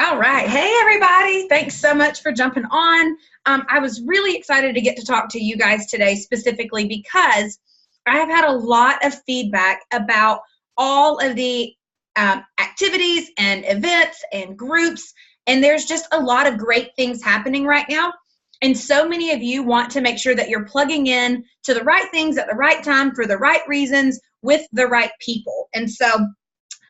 All right. Hey, everybody. Thanks so much for jumping on. I was really excited to get to talk to you guys today specifically because I have had a lot of feedback about all of the activities and events and groups, and there's just a lot of great things happening right now. And so many of you want to make sure that you're plugging in to the right things at the right time for the right reasons with the right people. And so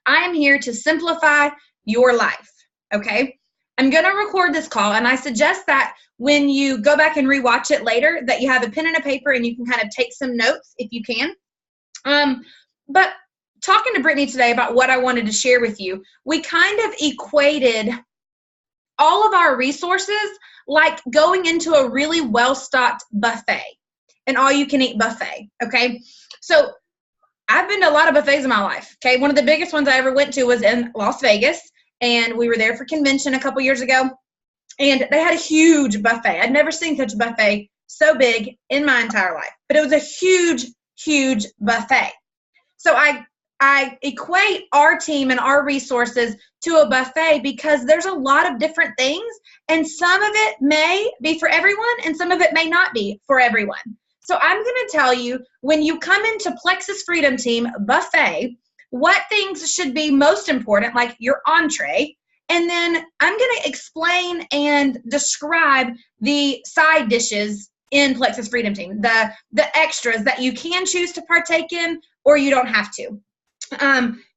I am here to simplify your life. Okay, I'm going to record this call, and I suggest that when you go back and rewatch it later, that you have a pen and a paper and you can kind of take some notes if you can. But talking to Brittany today about what I wanted to share with you, we kind of equated all of our resources like going into a really well-stocked buffet, an all-you-can-eat buffet, okay? So I've been to a lot of buffets in my life, okay? One of the biggest ones I ever went to was in Las Vegas. And we were there for convention a couple years ago, and they had a huge buffet. I'd never seen such a buffet so big in my entire life, but it was a huge, huge buffet. So I equate our team and our resources to a buffet because there's a lot of different things, and some of it may be for everyone, and some of it may not be for everyone. So I'm going to tell you, when you come into Plexus Freedom Team Buffet, what things should be most important, like your entree, and then I'm going to explain and describe the side dishes in Plexus Freedom Team, the extras that you can choose to partake in or you don't have to.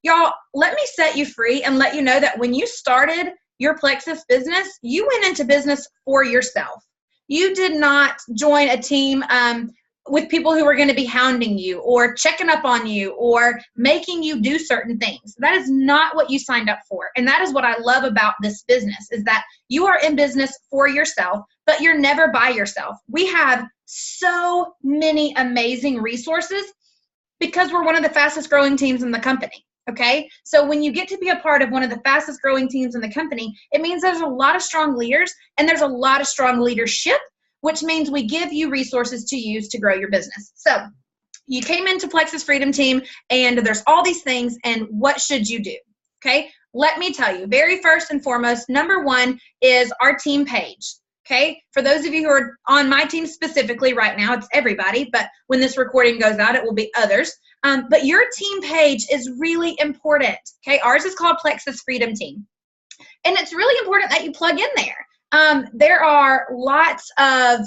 Y'all, let me set you free and let you know that when you started your Plexus business, you went into business for yourself. You did not join a team with people who are going to be hounding you or checking up on you or making you do certain things. That is not what you signed up for. And that is what I love about this business, is that you are in business for yourself, but you're never by yourself. We have so many amazing resources because we're one of the fastest growing teams in the company. Okay, so when you get to be a part of one of the fastest growing teams in the company, it means there's a lot of strong leaders and there's a lot of strong leadership, which means we give you resources to use to grow your business. So you came into Plexus Freedom Team and there's all these things, and what should you do? Okay, let me tell you, very first and foremost, number one is our team page. Okay, for those of you who are on my team specifically right now, it's everybody, but when this recording goes out, it will be others. But your team page is really important. Okay, ours is called Plexus Freedom Team. And it's really important that you plug in there. There are lots of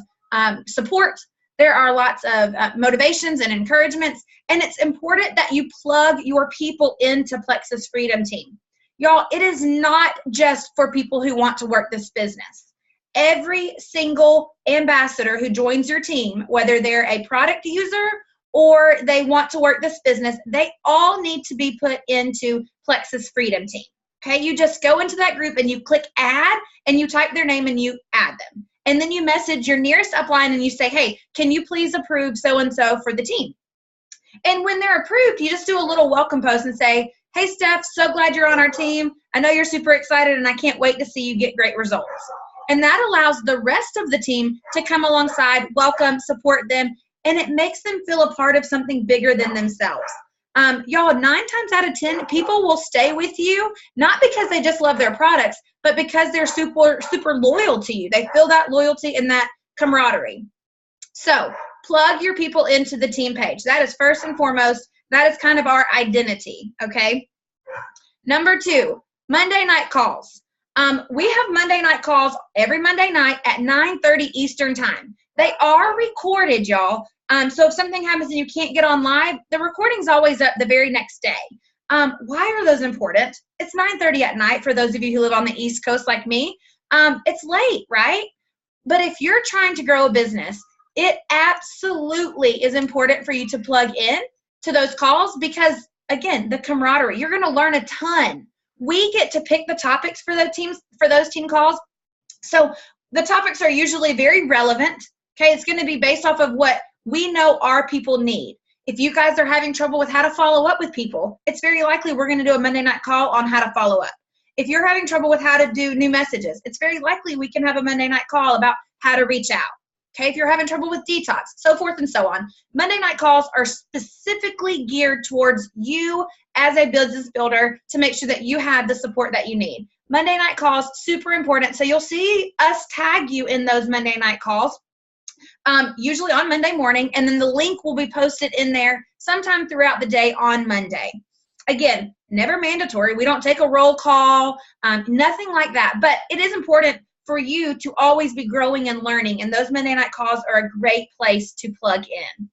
support. There are lots of motivations and encouragements, and it's important that you plug your people into Plexus Freedom Team. Y'all, it is not just for people who want to work this business. Every single ambassador who joins your team, whether they're a product user or they want to work this business, they all need to be put into Plexus Freedom Team. Okay, you just go into that group and you click add and you type their name and you add them. And then you message your nearest upline and you say, hey, can you please approve so-and-so for the team? And when they're approved, you just do a little welcome post and say, hey, Steph, so glad you're on our team. I know you're super excited and I can't wait to see you get great results. And that allows the rest of the team to come alongside, welcome, support them, and it makes them feel a part of something bigger than themselves. Y'all, 9 times out of 10, people will stay with you, not because they just love their products, but because they're super, super loyal to you. They feel that loyalty and that camaraderie. So plug your people into the team page. That is first and foremost. That is kind of our identity, okay? Number 2, Monday night calls. We have Monday night calls every Monday night at 9:30 Eastern time. They are recorded, y'all. So if something happens and you can't get on live, the recording's always up the very next day. Why are those important? It's 9:30 at night for those of you who live on the East Coast like me. It's late, right? But if you're trying to grow a business, it absolutely is important for you to plug in to those calls because, again, the camaraderie, you're going to learn a ton. We get to pick the topics for those team calls. So the topics are usually very relevant. Okay, it's going to be based off of what we know our people need. If you guys are having trouble with how to follow up with people, it's very likely we're going to do a Monday night call on how to follow up. If you're having trouble with how to do new messages, it's very likely we can have a Monday night call about how to reach out. Okay, if you're having trouble with detox, so forth and so on. Monday night calls are specifically geared towards you as a business builder to make sure that you have the support that you need. Monday night calls, super important. So you'll see us tag you in those Monday night calls, usually on Monday morning, and then the link will be posted in there sometime throughout the day on Monday. Again, never mandatory. We don't take a roll call, nothing like that. But it is important for you to always be growing and learning, and those Monday night calls are a great place to plug in.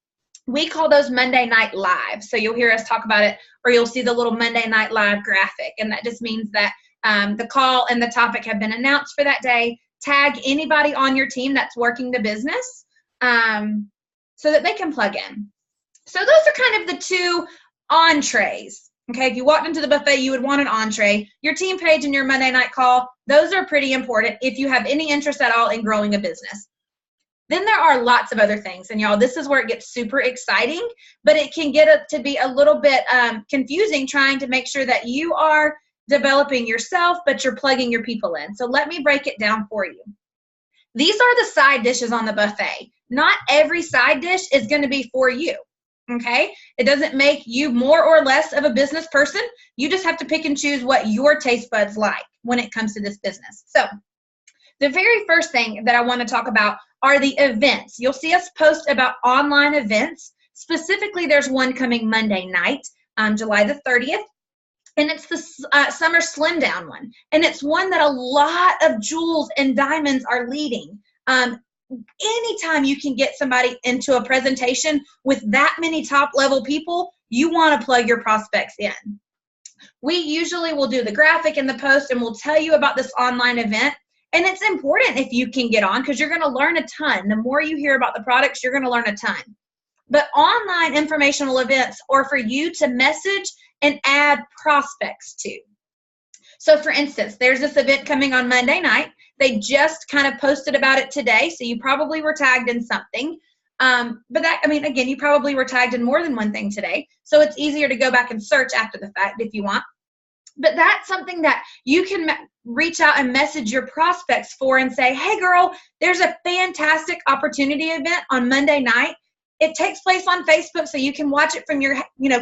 We call those Monday night live. So you'll hear us talk about it, or you'll see the little Monday night live graphic, and that just means that the call and the topic have been announced for that day. Tag anybody on your team that's working the business so that they can plug in. So those are kind of the two entrees. Okay, if you walked into the buffet, you would want an entree. Your team page and your Monday night call, those are pretty important if you have any interest at all in growing a business. Then there are lots of other things, and y'all, this is where it gets super exciting, but it can get to be a little bit confusing trying to make sure that you are developing yourself, but you're plugging your people in. So let me break it down for you. These are the side dishes on the buffet. Not every side dish is going to be for you. Okay, it doesn't make you more or less of a business person. You just have to pick and choose what your taste buds like when it comes to this business. So the very first thing that I want to talk about are the events. You'll see us post about online events. Specifically, there's one coming Monday night, July the 30th, and it's the Summer Slim Down one. And it's one that a lot of jewels and diamonds are leading. Anytime you can get somebody into a presentation with that many top level people, you want to plug your prospects in. We usually will do the graphic and the post, and we'll tell you about this online event. And it's important if you can get on, because you're going to learn a ton. The more you hear about the products, you're going to learn a ton. But online informational events are for you to message and add prospects to. So for instance, there's this event coming on Monday night. They just kind of posted about it today, so you probably were tagged in something. But that, I mean, again, you probably were tagged in more than one thing today, so it's easier to go back and search after the fact if you want. But that's something that you can reach out and message your prospects for and say, hey girl, there's a fantastic opportunity event on Monday night. It takes place on Facebook, so you can watch it from your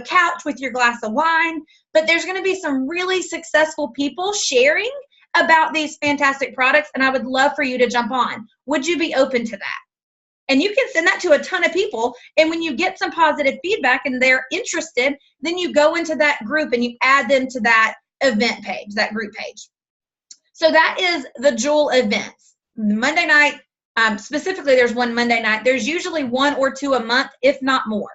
couch with your glass of wine. But there's going to be some really successful people sharing about these fantastic products, and I would love for you to jump on. Would you be open to that? And you can send that to a ton of people, and when you get some positive feedback and they're interested, then you go into that group and you add them to that event page, that group page. So that is the Jewel events. Monday night, specifically there's one Monday night. There's usually one or two a month, if not more.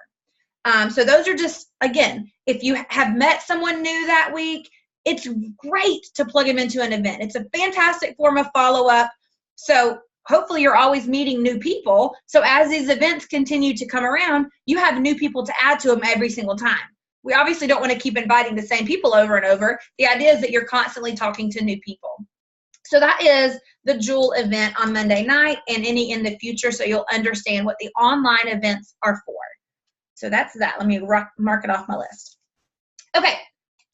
So those are just, again, if you have met someone new that week, it's great to plug them into an event. It's a fantastic form of follow-up. So hopefully you're always meeting new people. So as these events continue to come around, you have new people to add to them every single time. We obviously don't want to keep inviting the same people over and over. The idea is that you're constantly talking to new people. So that is the Jewel event on Monday night and any in the future, so you'll understand what the online events are for. So that's that. Let me mark it off my list. Okay.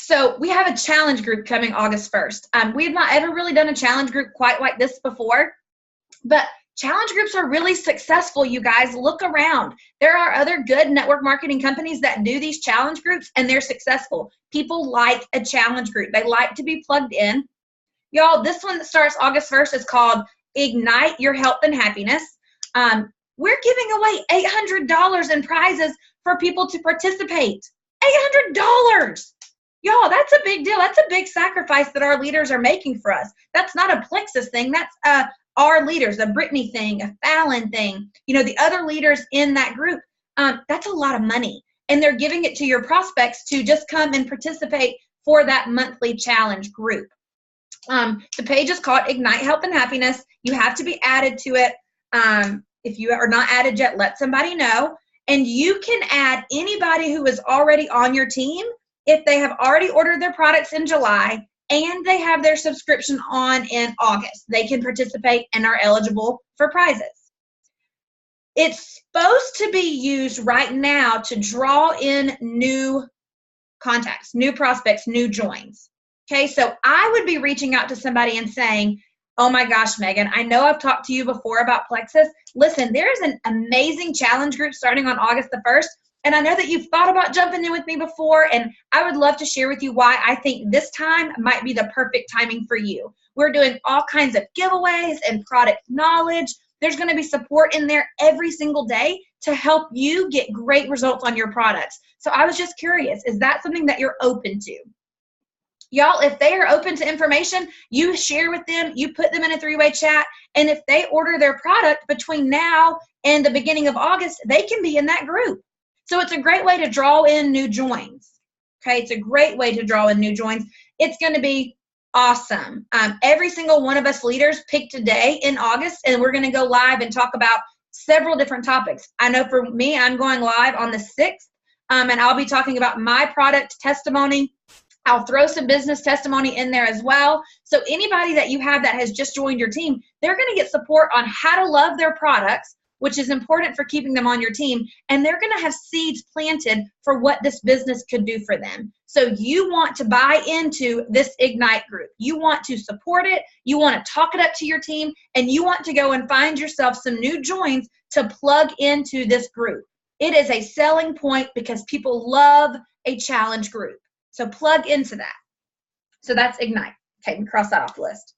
So we have a challenge group coming August 1st. We have not ever really done a challenge group quite like this before, but challenge groups are really successful, you guys. Look around. There are other good network marketing companies that do these challenge groups, and they're successful. People like a challenge group. They like to be plugged in. Y'all, this one that starts August 1st is called Ignite Your Health and Happiness. We're giving away $800 in prizes for people to participate. $800! Y'all, that's a big deal. That's a big sacrifice that our leaders are making for us. That's not a Plexus thing. That's our leaders, a Brittany thing, a Fallon thing, the other leaders in that group. That's a lot of money. And they're giving it to your prospects to just come and participate for that monthly challenge group. The page is called Ignite Health and Happiness. You have to be added to it. If you are not added yet, let somebody know. And you can add anybody who is already on your team if they have already ordered their products in July and they have their subscription on in August. They can participate and are eligible for prizes. It's supposed to be used right now to draw in new contacts, new prospects, new joins. Okay, so I would be reaching out to somebody and saying, Oh my gosh, Megan, I know I've talked to you before about Plexus. Listen, there is an amazing challenge group starting on August the 1st. And I know that you've thought about jumping in with me before, and I would love to share with you why I think this time might be the perfect timing for you. We're doing all kinds of giveaways and product knowledge. There's going to be support in there every single day to help you get great results on your products. So I was just curious, is that something that you're open to? Y'all, if they are open to information, you share with them, you put them in a three-way chat, and if they order their product between now and the beginning of August, they can be in that group. So it's a great way to draw in new joins. Okay, it's a great way to draw in new joins. It's going to be awesome. Every single one of us leaders picked a day in August, and we're going to go live and talk about several different topics. I know for me, I'm going live on the 6th, and I'll be talking about my product testimony. I'll throw some business testimony in there as well. So anybody that you have that has just joined your team, they're going to get support on how to love their products, which is important for keeping them on your team. And they're going to have seeds planted for what this business could do for them. So you want to buy into this Ignite group. You want to support it. You want to talk it up to your team. And you want to go and find yourself some new joins to plug into this group. It is a selling point because people love a challenge group. So plug into that. So that's Ignite. Okay, we can cross that off the list.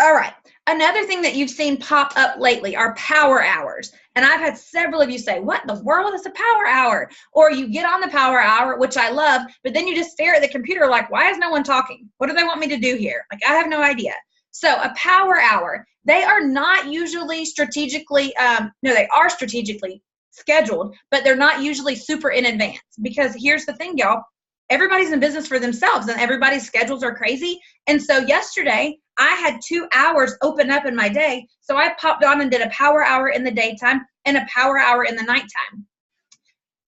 All right. Another thing that you've seen pop up lately are power hours. And I've had several of you say, what in the world is a power hour? Or you get on the power hour, which I love, but then you just stare at the computer like, why is no one talking? What do they want me to do here? Like, I have no idea. So a power hour, they are not usually strategically, no, they are strategically scheduled, but they're not usually super in advance. Because here's the thing, y'all. Everybody's in business for themselves and everybody's schedules are crazy. And so yesterday I had 2 hours open up in my day. So I popped on and did a power hour in the daytime and a power hour in the nighttime.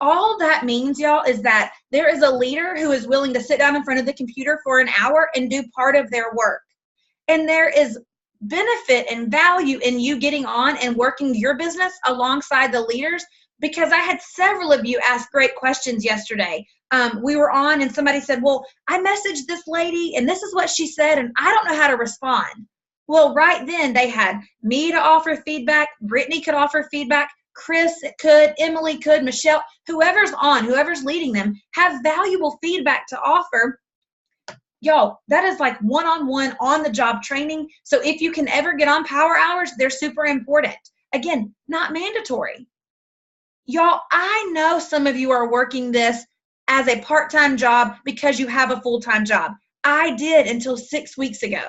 All that means, y'all, is that there is a leader who is willing to sit down in front of the computer for an hour and do part of their work. And there is benefit and value in you getting on and working your business alongside the leaders, because I had several of you ask great questions yesterday. We were on and somebody said, well, I messaged this lady and this is what she said and I don't know how to respond. Well, right then they had me to offer feedback. Brittany could offer feedback. Chris could. Emily could. Michelle, whoever's on, whoever's leading them, have valuable feedback to offer. Y'all, that is like one-on-one on-the-job training. So if you can ever get on power hours, they're super important. Again, not mandatory. Y'all, I know some of you are working this as a part-time job because you have a full-time job. I did until 6 weeks ago.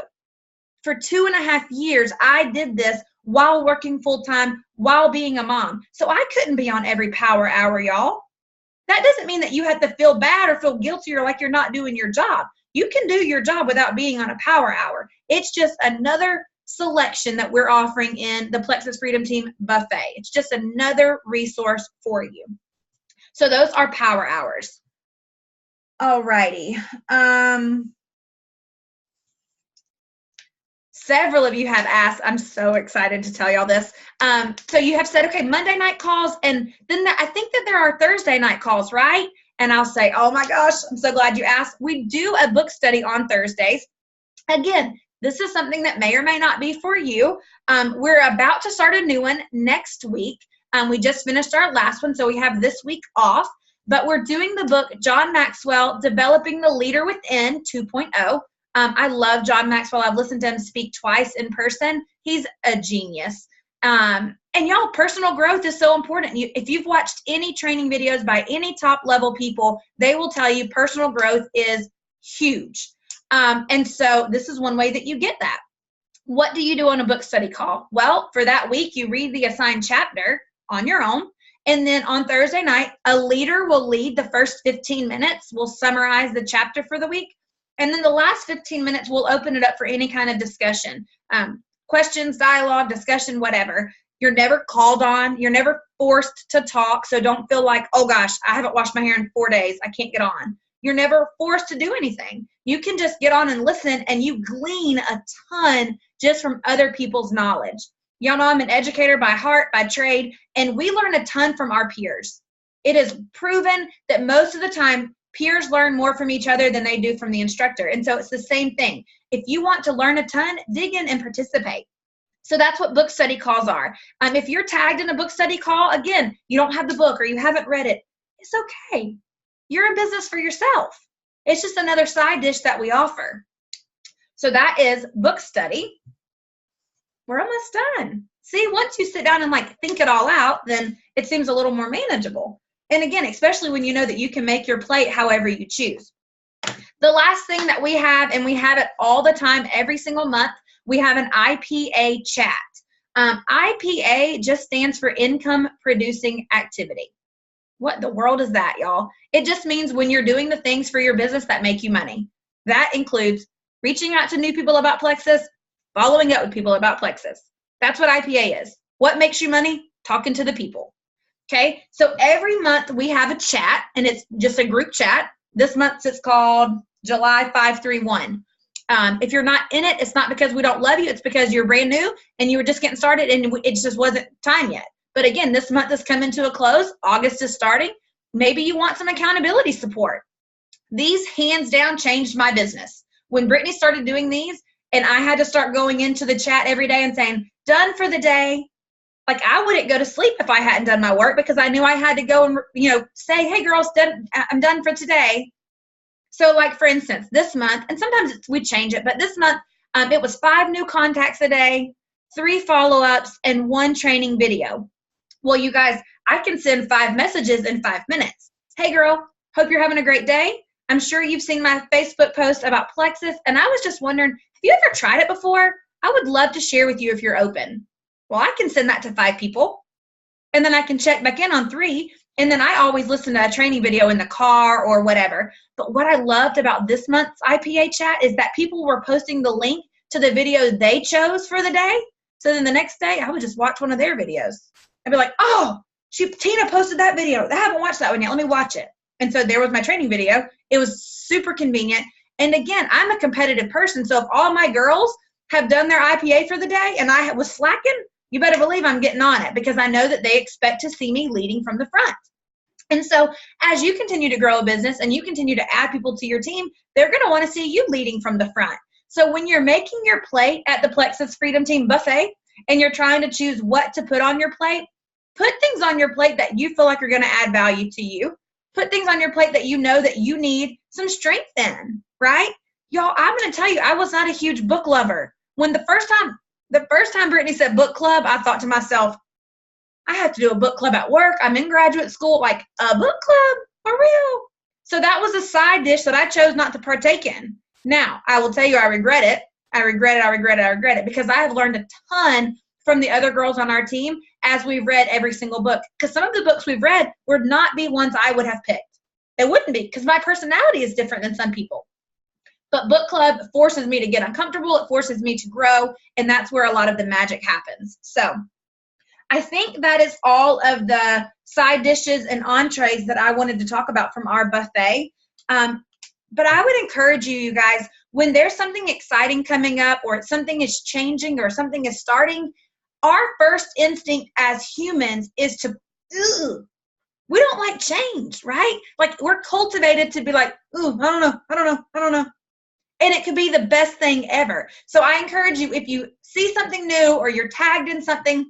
For 2.5 years, I did this while working full-time, while being a mom. So I couldn't be on every power hour, y'all. That doesn't mean that you have to feel bad or feel guilty or like you're not doing your job. You can do your job without being on a power hour. It's just another selection that we're offering in the Plexus Freedom Team buffet. It's just another resource for you. So those are power hours. Alrighty. Several of you have asked, I'm so excited to tell y'all this. So you have said, okay, Monday night calls, and then I think that there are Thursday night calls, right? And I'll say, oh my gosh, I'm so glad you asked. We do a book study on Thursdays. Again, this is something that may or may not be for you. We're about to start a new one next week. We just finished our last one, so we have this week off. But we're doing the book, John Maxwell, Developing the Leader Within 2.0. I love John Maxwell. I've listened to him speak twice in person. He's a genius. And y'all, personal growth is so important. If you've watched any training videos by any top level people, they will tell you personal growth is huge. And so this is one way that you get that. What do you do on a book study call? Well, for that week, you read the assigned chapter on your own. And then on Thursday night, a leader will lead the first 15 minutes. We'll summarize the chapter for the week. And then the last 15 minutes, we'll open it up for any kind of discussion. Questions, dialogue, discussion, whatever. You're never called on. You're never forced to talk. So don't feel like, oh gosh, I haven't washed my hair in 4 days. I can't get on. You're never forced to do anything. You can just get on and listen, and you glean a ton just from other people's knowledge. Y'all know I'm an educator by heart, by trade, and we learn a ton from our peers. It is proven that most of the time, peers learn more from each other than they do from the instructor. And so it's the same thing. If you want to learn a ton, dig in and participate. So that's what book study calls are. If you're tagged in a book study call, again, you don't have the book or you haven't read it, it's okay. You're in business for yourself. It's just another side dish that we offer. So that is book study. We're almost done. See, once you sit down and like think it all out, then it seems a little more manageable. And again, especially when you know that you can make your plate however you choose. The last thing that we have, and we have it all the time, every single month, we have an IPA chat. IPA just stands for income producing activity. What the world is that, y'all? It just means when you're doing the things for your business that make you money. That includes reaching out to new people about Plexus, following up with people about Plexus. That's what IPA is. What makes you money? Talking to the people. Okay, so every month we have a chat, and it's just a group chat. This month it's called July 531. If you're not in it, it's not because we don't love you. It's because you're brand new and you were just getting started and it just wasn't time yet. But again, this month is coming to a close. August is starting. Maybe you want some accountability support. These hands down changed my business. When Brittany started doing these and I had to start going into the chat every day and saying, done for the day. Like I wouldn't go to sleep if I hadn't done my work because I knew I had to go and, say, hey girls, I'm done for today. So like for instance, this month, and sometimes we change it, but this month it was 5 new contacts a day, 3 follow-ups, and 1 training video. Well, you guys, I can send 5 messages in 5 minutes. Hey girl, hope you're having a great day. I'm sure you've seen my Facebook post about Plexus, and I was just wondering, have you ever tried it before? I would love to share with you if you're open. Well, I can send that to 5 people, and then I can check back in on 3, and then I always listen to a training video in the car or whatever. But what I loved about this month's IPA chat is that people were posting the link to the video they chose for the day. So then the next day, I would just watch one of their videos. I'd be like, oh, Tina posted that video. I haven't watched that one yet. Let me watch it. And so there was my training video. It was super convenient. And again, I'm a competitive person. So if all my girls have done their IPA for the day and I was slacking, you better believe I'm getting on it because I know that they expect to see me leading from the front. And so as you continue to grow a business and you continue to add people to your team, they're going to want to see you leading from the front. So when you're making your plate at the Plexus Freedom Team buffet and you're trying to choose what to put on your plate, put things on your plate that you feel like are going to add value to you. Put things on your plate that you know that you need some strength in, right? Y'all, I'm going to tell you, I was not a huge book lover. When the first time Brittany said book club, I thought to myself, I have to do a book club at work. I'm in graduate school, like a book club for real. So that was a side dish that I chose not to partake in. Now, I will tell you, I regret it. I regret it because I have learned a ton from the other girls on our team as we've read every single book. Because some of the books we've read would not be ones I would have picked. They wouldn't be because my personality is different than some people. But book club forces me to get uncomfortable. It forces me to grow. And that's where a lot of the magic happens. So I think that is all of the side dishes and entrees that I wanted to talk about from our buffet. But I would encourage you guys, when there's something exciting coming up or something is changing or something is starting, our first instinct as humans is to, we don't like change, right? Like we're cultivated to be like, I don't know. And it could be the best thing ever. So I encourage you, if you see something new or you're tagged in something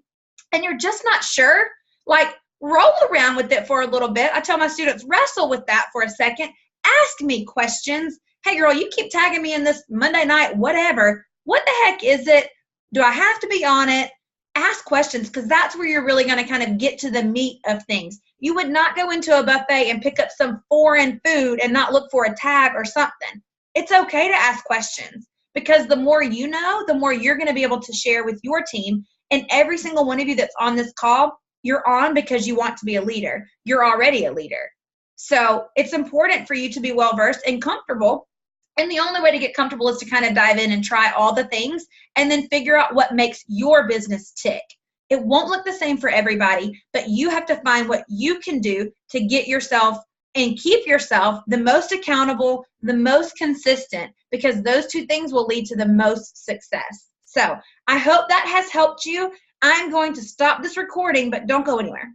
and you're just not sure, like roll around with it for a little bit. I tell my students, wrestle with that for a second. Ask me questions. Hey girl, you keep tagging me in this Monday night, whatever. What the heck is it? Do I have to be on it? Ask questions because that's where you're really going to kind of get to the meat of things. You would not go into a buffet and pick up some foreign food and not look for a tag or something. It's okay to ask questions because the more you know, the more you're going to be able to share with your team. And every single one of you that's on this call, you're on because you want to be a leader. You're already a leader. So it's important for you to be well-versed and comfortable. And the only way to get comfortable is to kind of dive in and try all the things and then figure out what makes your business tick. It won't look the same for everybody, but you have to find what you can do to get yourself and keep yourself the most accountable, the most consistent, because those 2 things will lead to the most success. So I hope that has helped you. I'm going to stop this recording, but don't go anywhere.